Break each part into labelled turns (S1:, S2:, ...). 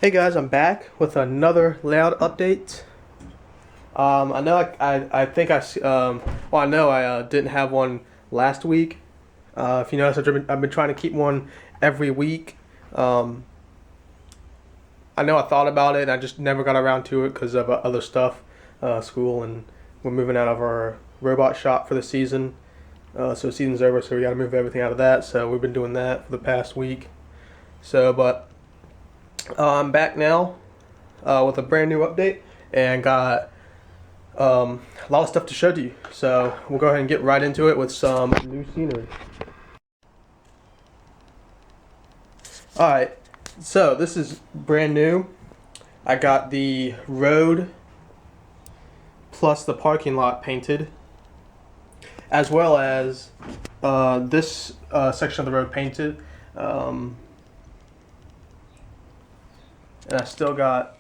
S1: Hey guys, I'm back with another layout update. I know I think I know I didn't have one last week. If you notice, I've been trying to keep one every week. Um, I know I thought about it, and I just never got around to it because of other stuff, school, and we're moving out of our robot shop for the season. So season's over, so we got to move everything out of that. So we've been doing that for the past week. But I'm back now with a brand new update and got a lot of stuff to show to you. So we'll go ahead and get right into it with some new scenery. Alright, so this is brand new. I got the road plus the parking lot painted, as well as this section of the road painted. And I still got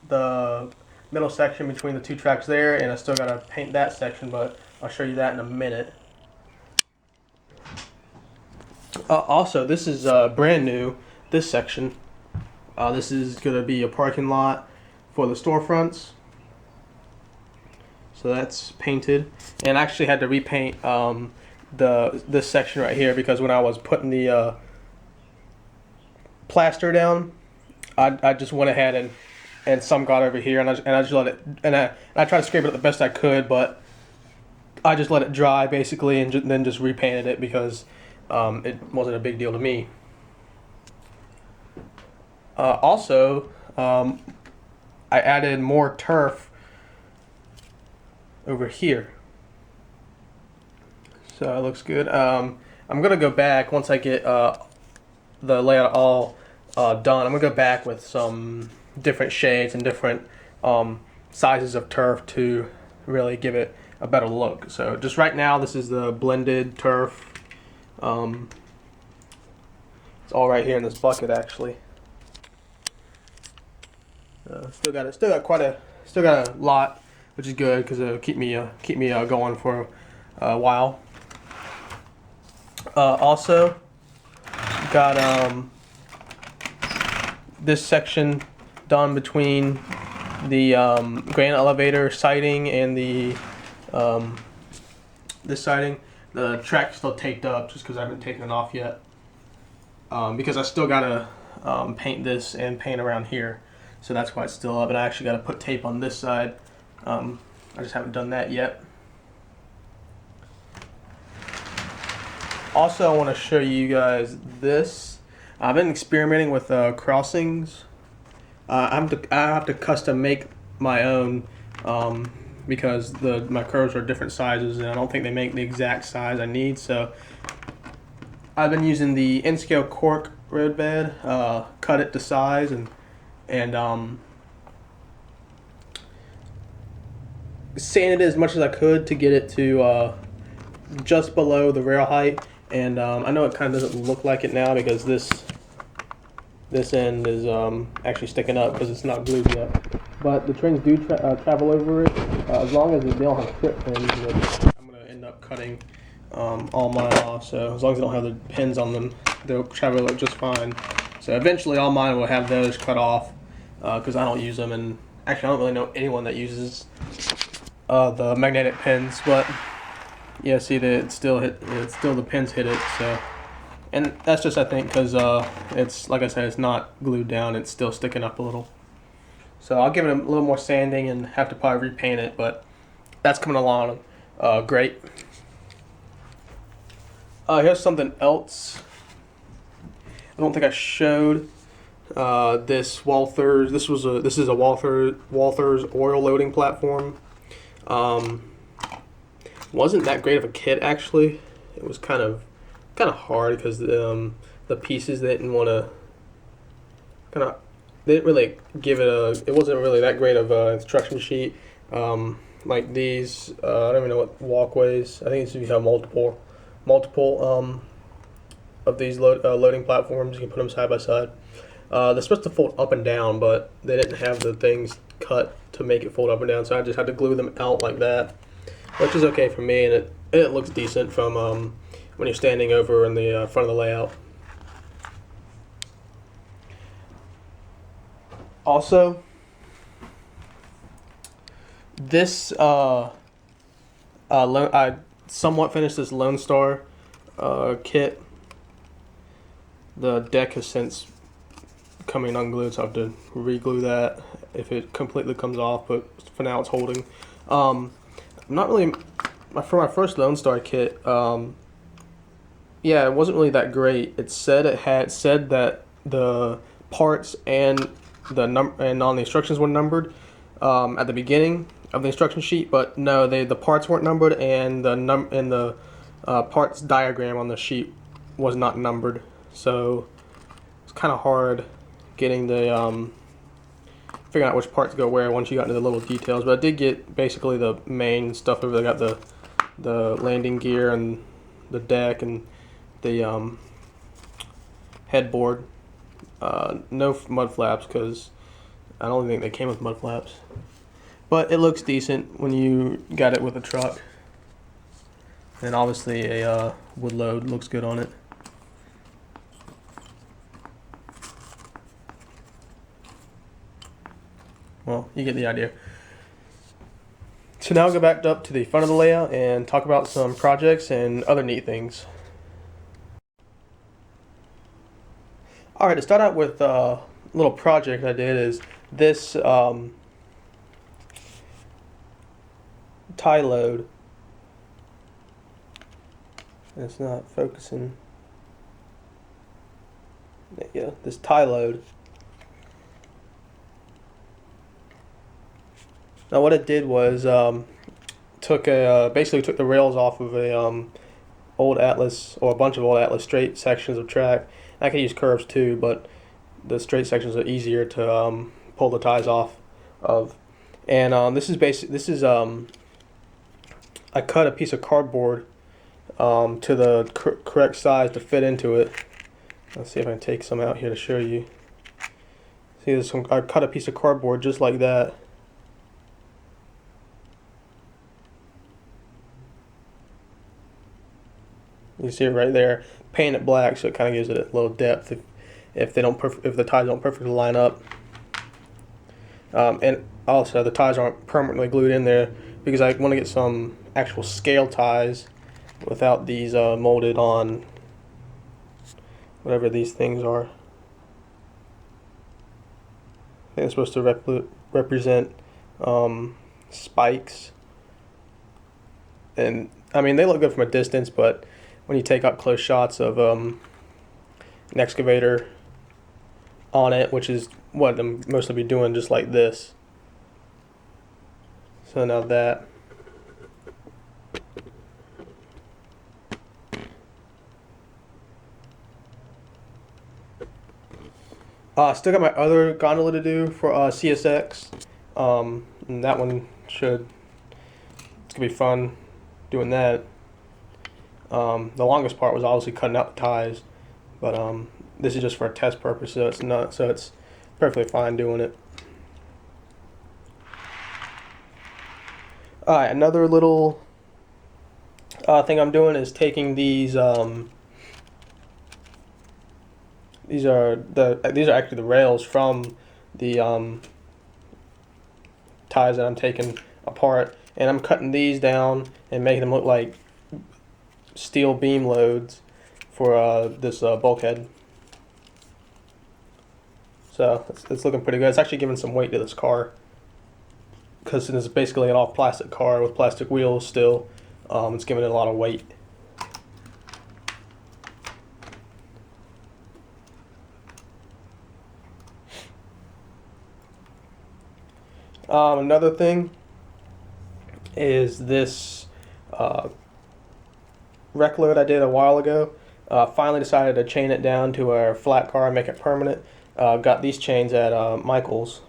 S1: the middle section between the two tracks there, and I still got to paint that section, but I'll show you that in a minute. Also, this is brand new, this section. This is going to be a parking lot for the storefronts. So that's painted. And I actually had to repaint this section right here because when I was putting the plaster down, I just went ahead and some got over here, and I just let it, and I tried to scrape it up the best I could, but I just let it dry basically, and then just repainted it because it wasn't a big deal to me. Also, I added more turf over here, so it looks good. I'm gonna go back once I get the layout all done. I'm gonna go back with some different shades and different sizes of turf to really give it a better look. So just right now, this is the blended turf. It's all right here in this bucket actually. Still got a lot, which is good because it'll keep me going for a while. Also got this section done between the granite elevator siding and the this siding. The track's still taped up just because I haven't taken it off yet. Because I still gotta paint this and paint around here, so that's why it's still up. And I actually gotta put tape on this side. I just haven't done that yet. Also, I want to show you guys this. I've been experimenting with crossings. I have to custom make my own because my curves are different sizes, and I don't think they make the exact size I need. So I've been using the N-scale cork road bed, cut it to size, and sanded it as much as I could to get it to just below the rail height. And I know it kind of doesn't look like it now because this end is actually sticking up because it's not glued yet. But the trains do travel over it as long as they don't have trip pins, which I'm going to end up cutting all mine off. So as long as they don't have the pins on them, they'll travel just fine. So eventually all mine will have those cut off because I don't use them. And actually I don't really know anyone that uses the magnetic pins, but yeah, see that it's still the pins hit it. So, and that's just I think because it's like I said, it's not glued down, it's still sticking up a little. So I'll give it a little more sanding and have to probably repaint it, but that's coming along great. Here's something else. I don't think I showed this Walthers. This is a Walthers oil loading platform. Wasn't that great of a kit actually. It was kind of hard because the pieces they didn't really give it it wasn't really that great of a instruction sheet. Like these, I don't even know what walkways. I think you have multiple of these loading platforms. You can put them side by side. They're supposed to fold up and down, but they didn't have the things cut to make it fold up and down, so I just had to glue them out like that, which is okay for me, and it looks decent from when you're standing over in the front of the layout. Also, this I somewhat finished this Lone Star kit. The deck has since coming unglued, so I have to re-glue that if it completely comes off, but for now it's holding. I'm not really, for my first Lone Star kit, yeah, it wasn't really that great. It said that the parts and and on the instructions were numbered at the beginning of the instruction sheet, but no, the parts weren't numbered, and the parts diagram on the sheet was not numbered. So it's kind of hard getting the figuring out which parts go where once you got into the little details. But I did get basically the main stuff over there. I got the landing gear and the deck and the headboard. No mud flaps because I don't think they came with mud flaps. But it looks decent when you got it with a truck. And obviously a wood load looks good on it. Well, you get the idea. So now I'll go back up to the front of the layout and talk about some projects and other neat things. Alright, to start out with a little project I did is this tie load. It's not focusing. Yeah, this tie load. Now what it did was basically took the rails off of a old Atlas, or a bunch of old Atlas straight sections of track. I can use curves too, but the straight sections are easier to pull the ties off of. And this is I cut a piece of cardboard to the correct size to fit into it. Let's see if I can take some out here to show you. See, I cut a piece of cardboard just like that. You see it right there. Paint it black so it kind of gives it a little depth if the ties don't perfectly line up. And also the ties aren't permanently glued in there because I want to get some actual scale ties without these molded on whatever these things are. I think it's supposed to represent spikes. And I mean, they look good from a distance, but when you take up close shots of an excavator on it, which is what I'm mostly be doing, just like this. So now that. Still got my other gondola to do for CSX. And that one it's gonna be fun doing that. The longest part was obviously cutting out the ties, but this is just for a test purpose, so it's perfectly fine doing it. Alright, another little thing I'm doing is taking these are actually the rails from the ties that I'm taking apart, and I'm cutting these down and making them look like steel beam loads for this bulkhead. So it's looking pretty good. It's actually giving some weight to this car because it's basically an all plastic car with plastic wheels still. It's giving it a lot of weight. Another thing is this rec load I did a while ago. Finally decided to chain it down to a flat car and make it permanent. Got these chains at Michael's.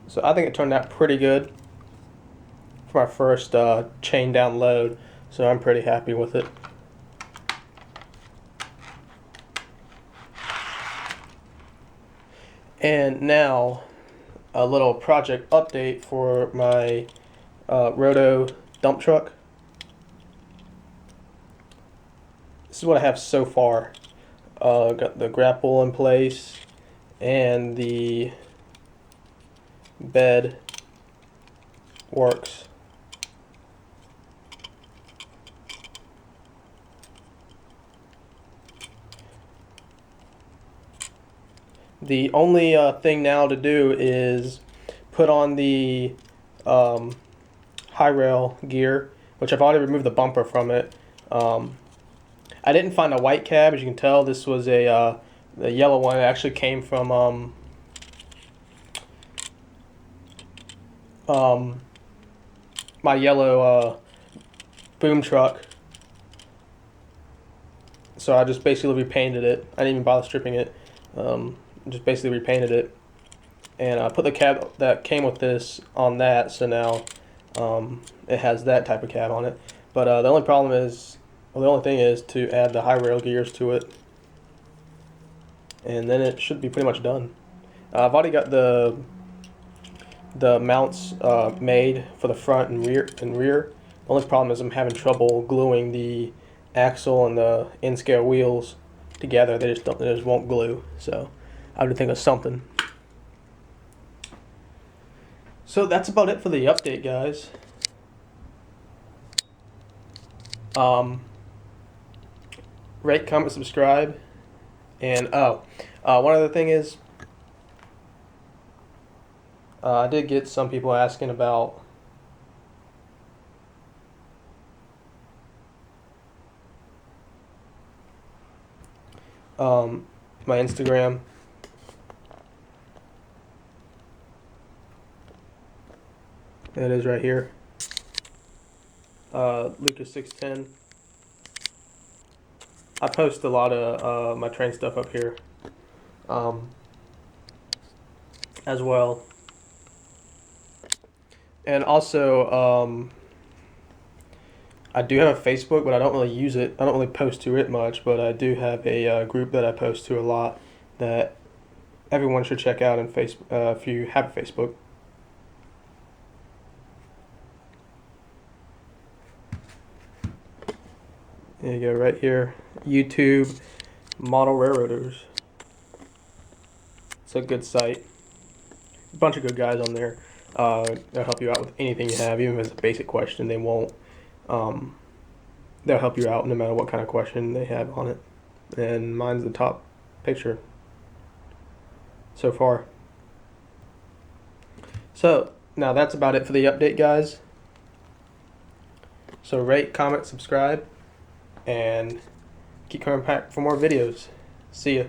S1: So I think it turned out pretty good for my first chain down load. So I'm pretty happy with it. And now, a little project update for my Roto dump truck. is what I have so far. Got the grapple in place, and the bed works. The only thing now to do is put on the high rail gear, which I've already removed the bumper from it. I didn't find a white cab, as you can tell. This was the yellow one. It actually came from my yellow boom truck. So I just basically repainted it. I didn't even bother stripping it. Just basically repainted it, and I put the cab that came with this on that. So now it has that type of cab on it. But the only problem is, well, the only thing is to add the high rail gears to it, and then it should be pretty much done. I've already got the mounts made for the front and rear. The only problem is I'm having trouble gluing the axle and the N-scale wheels together. They just won't glue. So I would think of something. So that's about it for the update, guys. Rate, comment, subscribe, and one other thing is, I did get some people asking about my Instagram. It is right here. Lucas610. I post a lot of my train stuff up here as well. And also, I do have a Facebook, but I don't really use it. I don't really post to it much, but I do have a group that I post to a lot that everyone should check out in Facebook if you have a Facebook. There you go, right here. YouTube Model Railroaders. It's a good site. A bunch of good guys on there. They'll help you out with anything you have, even if it's a basic question. They won't. They'll help you out no matter what kind of question they have on it. And mine's the top picture so far. So now that's about it for the update, guys. So rate, comment, subscribe, and keep coming back for more videos. See ya.